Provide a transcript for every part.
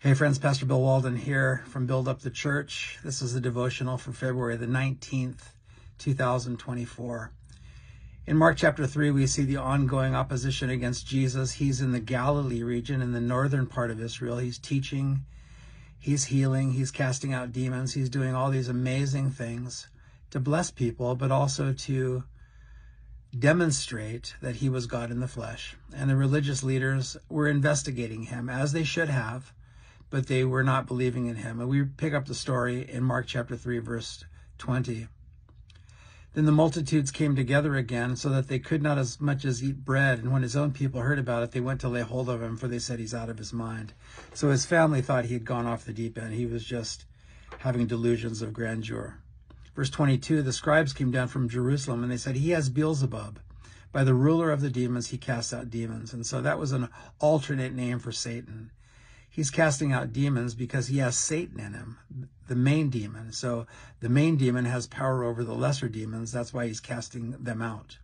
Hey friends, Pastor Bill Walden here from Build Up the Church. This is the devotional for February the 19th, 2024. In Mark chapter 3, we see the ongoing opposition against Jesus. He's in the Galilee region, in the northern part of Israel. He's teaching, he's healing, he's casting out demons. He's doing all these amazing things to bless people, but also to demonstrate that he was God in the flesh. And the religious leaders were investigating him, as they should have, but they were not believing in him. And we pick up the story in Mark chapter 3, verse 20. Then the multitudes came together again, so that they could not as much as eat bread. And when his own people heard about it, they went to lay hold of him, for they said he's out of his mind. So his family thought he had gone off the deep end. He was just having delusions of grandeur. Verse 22, the scribes came down from Jerusalem, and they said, he has Beelzebub. By the ruler of the demons, he casts out demons. And so that was an alternate name for Satan. He's casting out demons because he has Satan in him, the main demon. So the main demon has power over the lesser demons. That's why he's casting them out.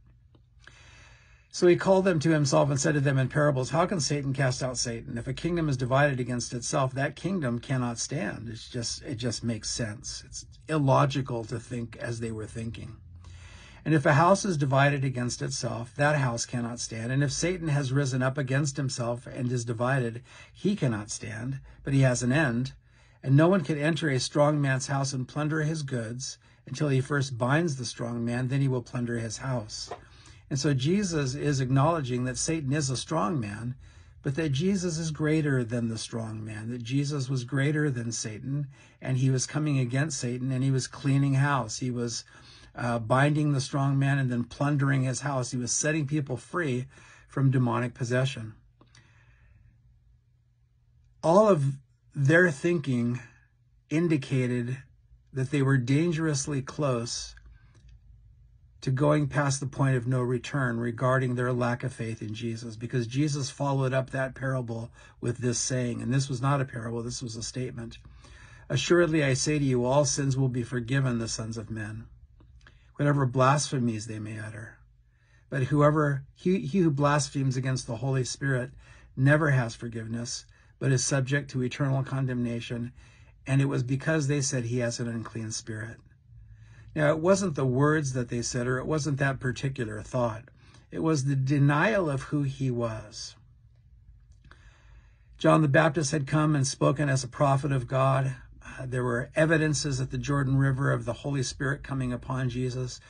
So he called them to himself and said to them in parables, how can Satan cast out Satan? If a kingdom is divided against itself, that kingdom cannot stand. It just makes sense. It's illogical to think as they were thinking. And if a house is divided against itself, that house cannot stand. And if Satan has risen up against himself and is divided, he cannot stand, but he has an end. And no one can enter a strong man's house and plunder his goods until he first binds the strong man, then he will plunder his house. And so Jesus is acknowledging that Satan is a strong man, but that Jesus is greater than the strong man, that Jesus was greater than Satan, and he was coming against Satan, and he was cleaning house. He was binding the strong man and then plundering his house. He was setting people free from demonic possession. All of their thinking indicated that they were dangerously close to going past the point of no return regarding their lack of faith in Jesus, because Jesus followed up that parable with this saying, and this was not a parable, this was a statement. Assuredly, I say to you, all sins will be forgiven the sons of men, whatever blasphemies they may utter. But he who blasphemes against the Holy Spirit never has forgiveness, but is subject to eternal condemnation. And it was because they said he has an unclean spirit. Now, it wasn't the words that they said, or it wasn't that particular thought. It was the denial of who he was. John the Baptist had come and spoken as a prophet of God. There were evidences at the Jordan River of the Holy Spirit coming upon Jesus.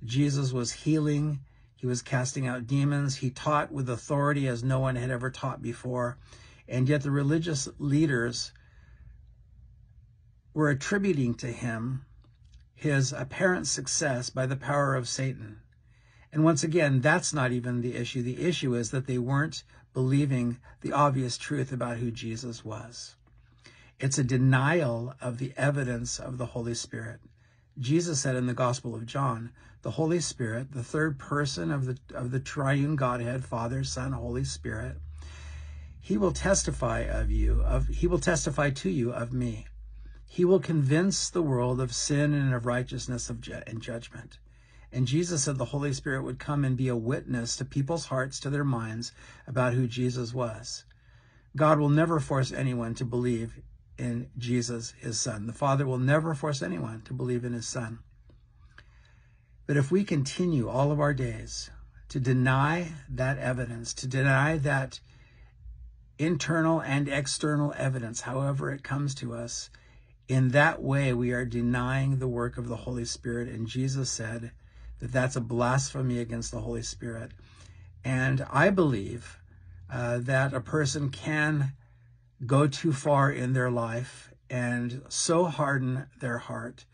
Jesus was healing. He was casting out demons. He taught with authority as no one had ever taught before. And yet the religious leaders were attributing to him his apparent success by the power of Satan. And once again, that's not even the issue. The issue is that they weren't believing the obvious truth about who Jesus was. It's a denial of the evidence of the Holy Spirit. Jesus said in the Gospel of John, the Holy Spirit, the third person of the triune Godhead, Father, Son, Holy Spirit, he will testify to you of me. He will convince the world of sin and of righteousness and judgment. And Jesus said the Holy Spirit would come and be a witness to people's hearts, to their minds, about who Jesus was. God will never force anyone to believe in Jesus, his son. The Father will never force anyone to believe in his son. But if we continue all of our days to deny that evidence, to deny that internal and external evidence, however it comes to us, in that way we are denying the work of the Holy Spirit. And Jesus said that that's a blasphemy against the Holy Spirit. And I believe that a person can go too far in their life and so harden their heart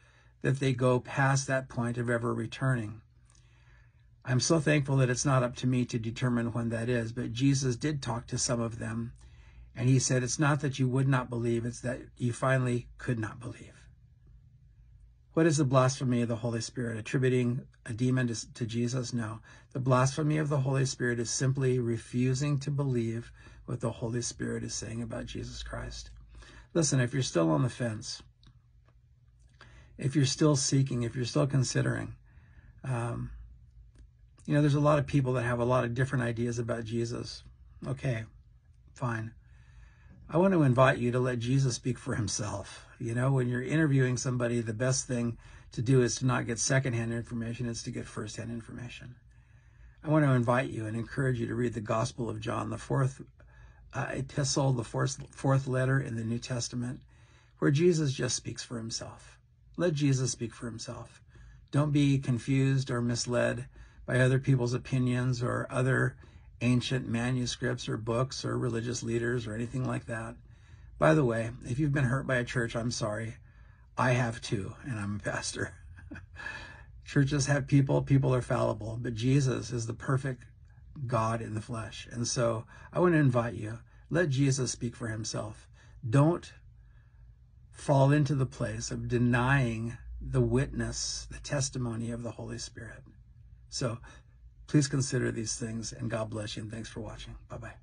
that they go past that point of ever returning. I'm so thankful that it's not up to me to determine when that is, but Jesus did talk to some of them, and he said, it's not that you would not believe, it's that you finally could not believe. What is the blasphemy of the Holy Spirit? Attributing a demon to Jesus? No. The blasphemy of the Holy Spirit is simply refusing to believe what the Holy Spirit is saying about Jesus Christ. Listen, if you're still on the fence, if you're still seeking, if you're still considering, there's a lot of people that have a lot of different ideas about Jesus. Okay, fine. I want to invite you to let Jesus speak for himself. You know, when you're interviewing somebody, the best thing to do is to not get secondhand information, it's to get firsthand information. I want to invite you and encourage you to read the Gospel of John, the fourth epistle, the fourth letter in the New Testament, where Jesus just speaks for himself. Let Jesus speak for himself. Don't be confused or misled by other people's opinions or other ancient manuscripts or books or religious leaders or anything like that. By the way, if you've been hurt by a church, I'm sorry. I have too, and I'm a pastor. Churches have people are fallible, but Jesus is the perfect God in the flesh. And so I want to invite you, let Jesus speak for himself. Don't fall into the place of denying the witness, the testimony of the Holy Spirit. So please consider these things, and God bless you, and thanks for watching. Bye-bye.